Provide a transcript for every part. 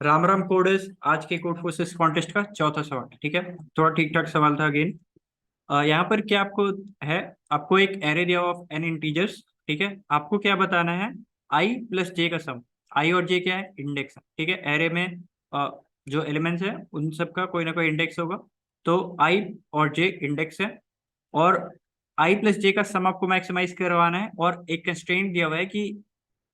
Ram Ram coders. आज के code forces contest का चौथा सवाल, ठीक है। थोड़ा ठीक ठाक सवाल था अगेन। यहाँ पर क्या आपको है, आपको एक एरे दिया ऑफ एन इंटीजर्स, ठीक है। आपको क्या बताना है, आई प्लस जे का सम। आई और जे क्या है, इंडेक्स है, ठीक है। एरे में जो एलिमेंट्स है उन सब का कोई ना कोई इंडेक्स होगा। तो आई और जे इंडेक्स है, और आई प्लस जे का सम आपको मैक्सिमाइज करवाना है। और एक कंस्ट्रेंट दिया हुआ है कि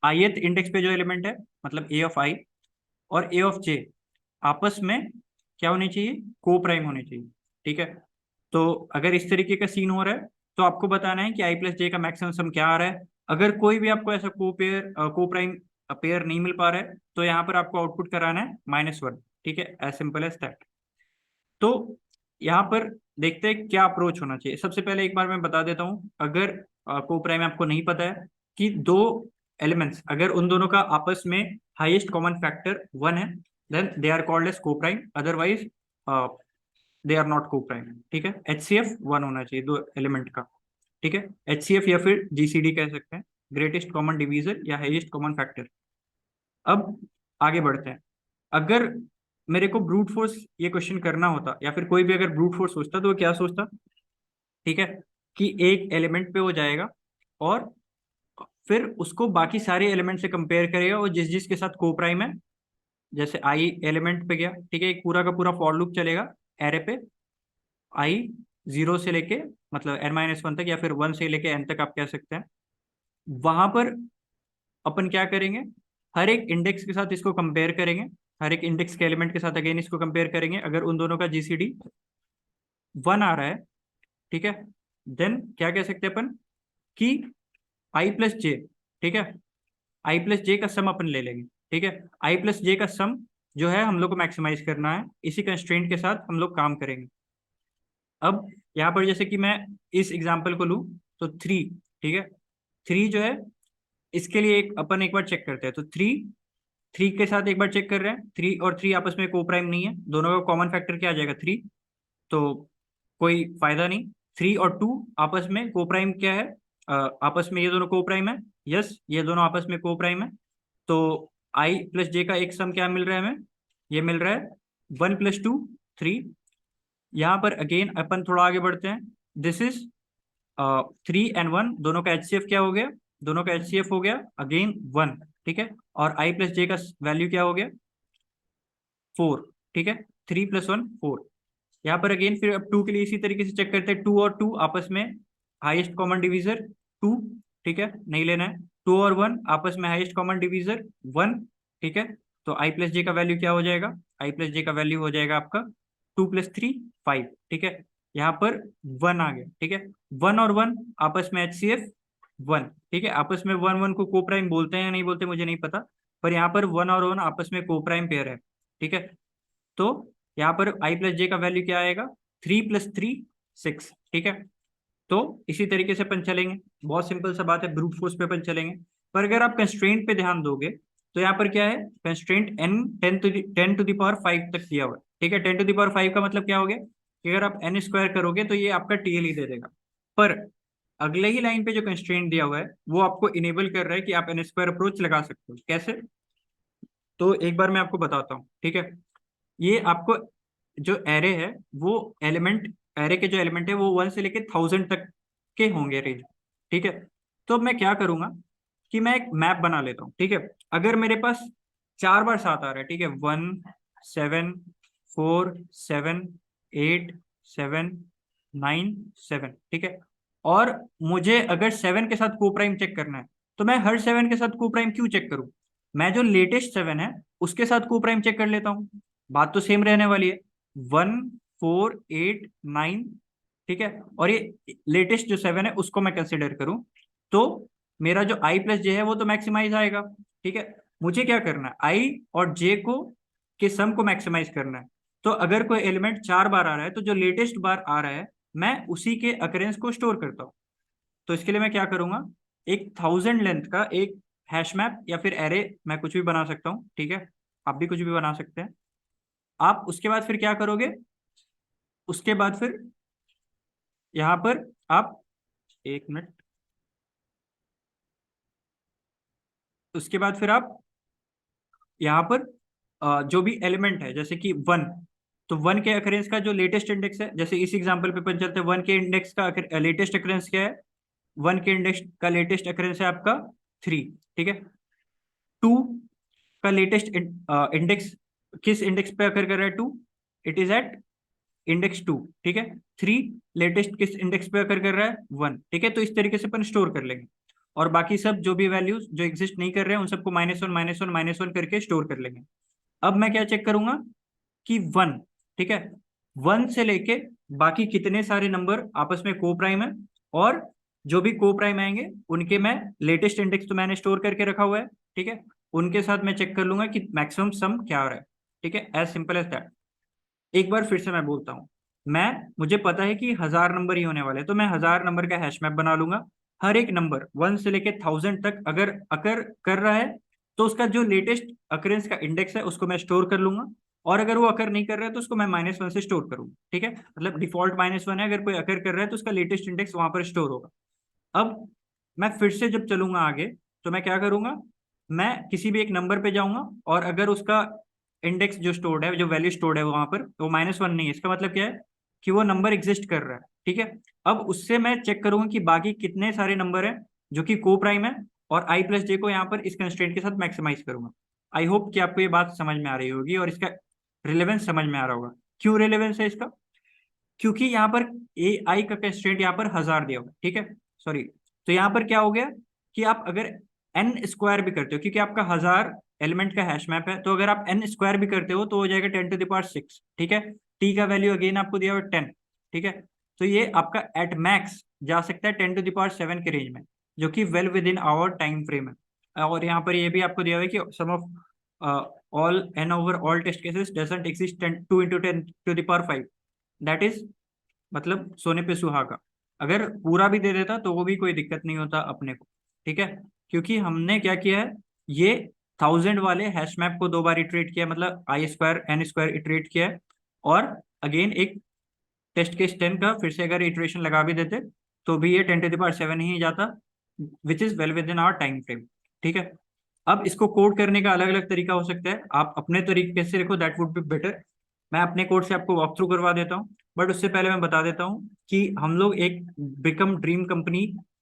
ith इंडेक्स पे जो एलिमेंट है, मतलब ए ऑफ आई और ए ऑफ जे आपस में क्या होनी चाहिए, को प्राइम होनी चाहिए, ठीक है। तो अगर इस तरीके का सीन हो रहा है तो आपको बताना है कि आई प्लस जे का मैक्सिमम सम क्या आ रहा है। अगर कोई भी आपको ऐसा को प्राइम पेयर नहीं मिल पा रहा है तो यहाँ पर आपको आउटपुट कराना है -1, ठीक है। As simple as that. तो यहाँ पर देखते हैं क्या अप्रोच होना चाहिए। सबसे पहले एक बार मैं बता देता हूँ, अगर को प्राइम आपको नहीं पता है कि दो एलिमेंट्स अगर उन दोनों का आपस में हाईएस्ट कॉमन फैक्टर 1 है, then they are called as coprime. Otherwise they are not coprime, ठीक है। HCF 1 होना चाहिए दो एलिमेंट का, ठीक है। HCF या फिर GCD कह सकते हैं, ग्रेटेस्ट कॉमन डिवीजर या हाईएस्ट कॉमन फैक्टर। अब आगे बढ़ते हैं। अगर मेरे को ब्रूट फोर्स ये क्वेश्चन करना होता, या फिर कोई भी अगर ब्रूट फोर्स सोचता, तो वो क्या सोचता, ठीक है, कि एक एलिमेंट पे वो जाएगा और फिर उसको बाकी सारे एलिमेंट से कंपेयर करेगा, और जिस जिसके साथ को प्राइम है, जैसे आई एलिमेंट पे गया, ठीक है, एक पूरा का पूरा फॉर लूप चलेगा एरे पे। आई जीरो से लेके मतलब n-1 तक, या फिर 1 से लेके n तक आप कह सकते हैं। वहां पर अपन क्या करेंगे, हर एक इंडेक्स के साथ इसको कंपेयर करेंगे, हर एक इंडेक्स के एलिमेंट के साथ अगेन इसको कंपेयर करेंगे। अगर उन दोनों का GCD 1 आ रहा है, ठीक है, देन क्या कह सकते हैं अपन कि आई प्लस जे, ठीक है, आई प्लस जे का सम अपन ले लेंगे, ठीक है। आई प्लस जे का सम जो है हम लोग को मैक्सिमाइज करना है, इसी कंस्ट्रेंट के साथ हम लोग काम करेंगे। अब यहाँ पर जैसे कि मैं इस एग्जांपल को लूँ, तो 3, ठीक है, 3 जो है, इसके लिए एक अपन एक बार चेक करते हैं। तो 3 के साथ एक बार चेक कर रहे हैं, 3 और 3 आपस में को प्राइम नहीं है, दोनों का कॉमन फैक्टर क्या आ जाएगा, 3। तो कोई फायदा नहीं। 3 और 2 आपस में को प्राइम क्या है, आपस में ये दोनों को प्राइम है। यस, ये दोनों आपस में को प्राइम है। तो आई प्लस जे का एक सम क्या मिल रहा है हमें, ये मिल रहा है 1 + 2 3। यहाँ पर अगेन अपन थोड़ा आगे बढ़ते हैं। दिस इज 3 and 1, दोनों का HCF क्या हो गया, दोनों का HCF हो गया अगेन 1, ठीक है। और आई प्लस जे का वैल्यू क्या हो गया, 4, ठीक है। 3 + 1 4। यहाँ पर अगेन फिर अब 2 के लिए इसी तरीके से चेक करते हैं। 2 और 2 आपस में हाईएस्ट कॉमन डिवीजर 2, ठीक है, नहीं लेना है। 2 और 1 आपस में हाईएस्ट कॉमन डिवीजर 1, ठीक है। तो आई प्लस जे का वैल्यू क्या हो जाएगा, आई प्लस जे का वैल्यू हो जाएगा आपका 2 + 3 5, ठीक है। यहाँ पर 1 आ गया, ठीक है। 1 और 1 आपस में HCF 1, ठीक है। आपस में 1 1 को को प्राइम बोलते हैं या नहीं बोलते मुझे नहीं पता, पर यहाँ पर 1 और 1 आपस में को प्राइम पेयर है, ठीक है। तो यहाँ पर आई प्लस जे का वैल्यू क्या आएगा, 3 + 3 6, ठीक है। तो इसी तरीके से अपन चलेंगे, बहुत सिंपल सा बात है, ब्रूट फोर्स पे अपन चलेंगे। पर अगर आप कंस्ट्रेंट पे ध्यान दोगे तो यहाँ पर क्या है, constraint n 10 to the power 5 तक दिया हुआ है, ठीक है। 10 to the power 5 का मतलब क्या हो गया कि अगर आप n स्क्वायर करोगे तो ये आपका TL ही दे देगा। पर अगले ही लाइन पे जो कंस्ट्रेंट दिया हुआ है वो आपको इनेबल कर रहा है कि आप n स्क्वायर अप्रोच लगा सकते हो। कैसे, तो एक बार मैं आपको बताता हूँ, ठीक है। ये आपको जो एरे है वो एलिमेंट, एरे के जो एलिमेंट है वो 1 से लेके 1000 तक के होंगे रेंज, ठीक है। तो मैं क्या करूंगा कि मैं एक मैप बना लेता हूँ, ठीक है। अगर मेरे पास 4 बार 7 आ रहा है, ठीक है, 1 7 4 7 8 7 9 7, ठीक है। और मुझे अगर 7 के साथ को प्राइम चेक करना है, तो मैं हर 7 के साथ को प्राइम क्यों चेक करूं, मैं जो लेटेस्ट 7 है उसके साथ को प्राइम चेक कर लेता हूँ। बात तो सेम रहने वाली है, 1 4 8 9, ठीक है। और ये लेटेस्ट जो 7 है उसको मैं कंसिडर करूं, तो मेरा जो आई प्लस जे है वो तो मैक्सिमाइज आएगा, ठीक है। मुझे क्या करना है, आई और जे को के सम को मैक्सिमाइज करना है। तो अगर कोई एलिमेंट 4 बार आ रहा है तो जो लेटेस्ट बार आ रहा है मैं उसी के अकरेंस को स्टोर करता हूँ। तो इसके लिए मैं क्या करूंगा, एक 1000 लेंथ का एक हैश मैप या फिर एरे, मैं कुछ भी बना सकता हूँ, ठीक है। आप भी कुछ भी बना सकते हैं। आप उसके बाद फिर क्या करोगे, उसके बाद फिर यहाँ पर आप, एक मिनट, उसके बाद फिर आप यहाँ पर जो भी एलिमेंट है, जैसे कि वन, तो वन के अकरेंस का जो लेटेस्ट इंडेक्स है, जैसे इस एग्जांपल पे पता चलता है वन के इंडेक्स का लेटेस्ट अकरेंस क्या है। वन के इंडेक्स का लेटेस्ट अकरेंस है आपका 3, ठीक है। टू का लेटेस्ट इंडेक्स किस इंडेक्स पे अकर कर रहा है? Two, it is at index 2, ठीक है। थ्री लेटेस्ट किस इंडेक्स पे अकर कर रहा है? 1, ठीक है। तो इस तरीके से अपन स्टोर कर लेंगे, और बाकी सब जो भी वैल्यूज जो एग्जिस्ट नहीं कर रहे हैं उन सबको -1 -1 -1 करके स्टोर कर लेंगे। अब मैं क्या चेक करूंगा कि 1, ठीक है, 1 से लेके बाकी कितने सारे नंबर आपस में को प्राइम है, और जो भी को प्राइम आएंगे उनके मैं लेटेस्ट इंडेक्स तो मैंने स्टोर करके रखा हुआ है, ठीक है, उनके साथ मैं चेक कर लूंगा कि मैक्सिमम सम क्या आ रहा है, ठीक है। As simple as that. एक बार फिर से मैं बोलता हूँ, मैं मुझे पता है कि 1000 नंबर ही होने वाले हैं, तो मैं 1000 नंबर का हैश मैप बना लूंगा। हर एक नंबर 1 से लेके 1000 तक अगर अकर कर रहा है तो उसका जो लेटेस्ट अकरेंस का इंडेक्स है उसको मैं स्टोर कर लूंगा, और अगर वो अकर नहीं कर रहा है तो उसको मैं -1 से स्टोर करूंगा, ठीक है। मतलब डिफॉल्ट -1 है, अगर कोई अकर कर रहा है तो उसका लेटेस्ट इंडेक्स वहां पर स्टोर होगा। अब मैं फिर से जब चलूंगा आगे, तो मैं क्या करूंगा, मैं किसी भी एक नंबर पे जाऊंगा, और अगर उसका इंडेक्स जो स्टोर्ड है, जो वैल्यू स्टोर्ड है वहां पर, तो -1 नहीं है, इसका मतलब क्या है कि वो नंबर एग्जिस्ट कर रहा है, ठीक है। अब उससे मैं चेक करूंगा कि बाकी कितने सारे नंबर हैं जो कि को प्राइम है, और आई प्लस जे को यहाँ पर इस कंस्ट्रेंट के साथ मैक्सिमाइज करूंगा। आई होप कि आपको ये बात समझ में आ रही होगी और इसका रिलेवेंस समझ में आ रहा होगा। क्यों रिलेवेंस है इसका? क्योंकि यहाँ पर ए आई का कंस्ट्रेंट यहाँ पर 1000 दिया होगा, ठीक है, सॉरी। तो यहाँ पर क्या हो गया कि आप अगर एन स्क्वायर भी करते हो, क्योंकि आपका 1000 एलिमेंट का हैश मैप है, तो अगर आप एन स्क्वायर भी करते हो तो हो जाएगा 10⁶, ठीक है। टी का वैल्यू अगेन आपको दिया हुआ 10, ठीक है। तो ये आपका एट मैक्स जा सकता है 10⁷ के रेंज में, जो कि well within our time frame है। और यहाँ पर ये भी आपको दिया हुआ है कि sum of all n over all test cases doesn't exist 2 × 10⁵, that is मतलब सोने पे सुहागा। अगर पूरा भी दे देता तो वो भी कोई दिक्कत नहीं होता अपने को, ठीक है। क्योंकि हमने क्या किया है, ये 1000 वाले हैश मैप को 2 बार इटरेट किया, मतलब आई स्क्वायर एन स्क्वायर इटरेट किया है, और अगेन एक टेस्ट केस 10 का फिर से अगर इटरेशन लगा भी देते तो भी ये 10⁷ ही जाता, which is well within our time frame, ठीक है। अब इसको कोड करने का अलग अलग तरीका हो सकता है, आप अपने तरीके से लिखो, दैट वुड बी बेटर। मैं अपने कोड से आपको वॉक थ्रू करवा देता हूँ, बट उससे पहले मैं बता देता हूँ कि हम लोग एक बिकम ड्रीम कंपनी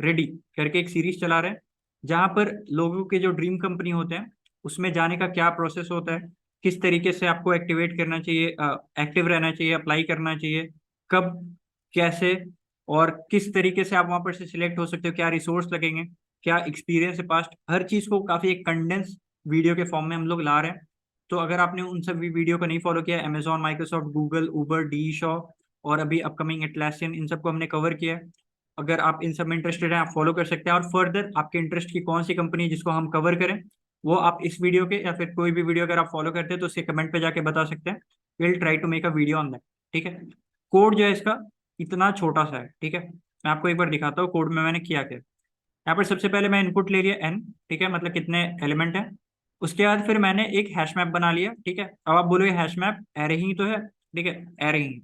रेडी करके एक सीरीज चला रहे हैं, जहाँ पर लोगों के जो ड्रीम कंपनी होते हैं उसमें जाने का क्या प्रोसेस होता है, किस तरीके से आपको एक्टिवेट करना चाहिए, एक्टिव रहना चाहिए, अप्लाई करना चाहिए, कब, कैसे, और किस तरीके से आप वहां पर से सिलेक्ट हो सकते हो, क्या रिसोर्स लगेंगे, क्या एक्सपीरियंस है पास्ट, हर चीज को काफी एक कंडेंस वीडियो के फॉर्म में हम लोग ला रहे हैं। तो अगर आपने उन सब वीडियो को नहीं फॉलो किया, अमेजॉन, माइक्रोसॉफ्ट, गूगल, उबर, डी शॉ, और अभी अपकमिंग एटलासियन, इन सबको हमने कवर किया है। अगर आप इन सब में इंटरेस्टेड हैं आप फॉलो कर सकते हैं, और फर्दर आपके इंटरेस्ट की कौन सी कंपनी है जिसको हम कवर करें, वो आप इस वीडियो के या फिर कोई भी वीडियो अगर आप फॉलो करते हैं तो उसके कमेंट पे जाके बता सकते हैं। Will try to make a video on that, ठीक है। कोड जो है इसका इतना छोटा सा है, ठीक है। मैं आपको एक बार दिखाता हूँ कोड में मैंने किया क्या। यहाँ पर सबसे पहले मैं इनपुट ले लिया एन, ठीक है, मतलब कितने एलिमेंट है। उसके बाद फिर मैंने एक हैश मैप बना लिया, ठीक है। अब आप बोलोगे हैश मैप एरे ही तो है, ठीक है, एरे ही।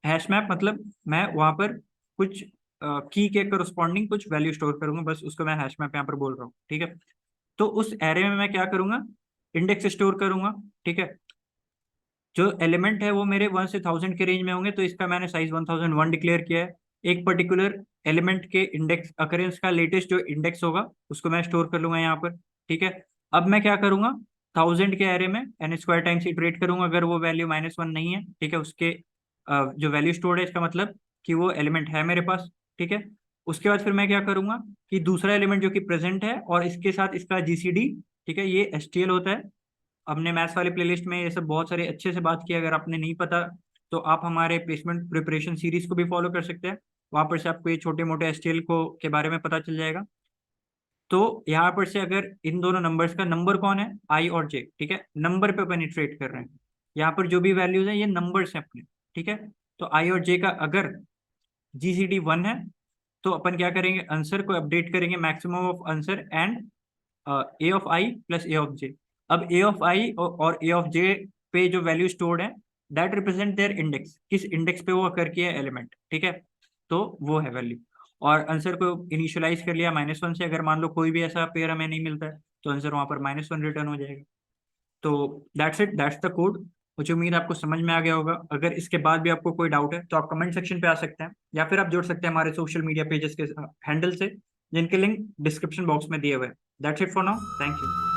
हैश मैप मतलब मैं वहां पर कुछ की के करस्पॉन्डिंग कुछ वैल्यू स्टोर करूंगा, बस उसको मैं हैश मैप यहाँ पर बोल रहा हूँ, ठीक है। तो उस एरे में मैं क्या करूंगा, इंडेक्स स्टोर करूंगा, ठीक है। जो एलिमेंट है वो मेरे 1 से 1000 के रेंज में होंगे, तो इसका मैंने साइज 1001 डिक्लेयर किया है। एक पर्टिकुलर एलिमेंट के इंडेक्स अकरेंस का लेटेस्ट जो इंडेक्स होगा उसको मैं स्टोर कर लूंगा यहाँ पर, ठीक है। अब मैं क्या करूंगा, 1000 के एरे में एन स्क्वायर टाइम्स इटरेट करूंगा, अगर वो वैल्यू -1 नहीं है, ठीक है, उसके जो वैल्यू स्टोर्ड है इसका मतलब कि वो एलिमेंट है मेरे पास, ठीक है। उसके बाद फिर मैं क्या करूंगा कि दूसरा एलिमेंट जो कि प्रेजेंट है और इसके साथ इसका जीसीडी, ठीक है, ये एसटीएल होता है। हमने मैथ्स वाले प्लेलिस्ट में ये सब बहुत सारे अच्छे से बात की, अगर आपने नहीं पता तो आप हमारे प्लेसमेंट प्रिपरेशन सीरीज को भी फॉलो कर सकते हैं, वहां पर से आपको ये छोटे मोटे एसटीएल को के बारे में पता चल जाएगा। तो यहाँ पर से अगर इन दोनों नंबर्स का नंबर कौन है, आई और जे, ठीक है, नंबर पे पेनिट्रेट कर रहे हैं, यहाँ पर जो भी वैल्यूज है ये नंबर्स हैं अपने, ठीक है। तो आई और जे का अगर जीसीडी 1 है तो अपन क्या करेंगे, आंसर को अपडेट करेंगे maximum of answer and a of i plus a of j. अब ए ऑफ आई और ए ऑफ जे पे जो वैल्यू स्टोर्ड है दैट रिप्रेजेंट देयर इंडेक्स, किस इंडेक्स पे वो अकर किया है एलिमेंट, ठीक है। तो वो है वैल्यू, और आंसर को इनिशियलाइज कर लिया -1 से, अगर मान लो कोई भी ऐसा पेयर हमें नहीं मिलता है तो आंसर वहां पर -1 रिटर्न हो जाएगा। तो that's it, that's the code. मुझे उम्मीद है आपको समझ में आ गया होगा। अगर इसके बाद भी आपको कोई डाउट है तो आप कमेंट सेक्शन पे आ सकते हैं, या फिर आप जुड़ सकते हैं हमारे सोशल मीडिया पेजेस के हैंडल से, जिनके लिंक डिस्क्रिप्शन बॉक्स में दिए हुए हैं। That's it for now, thank you.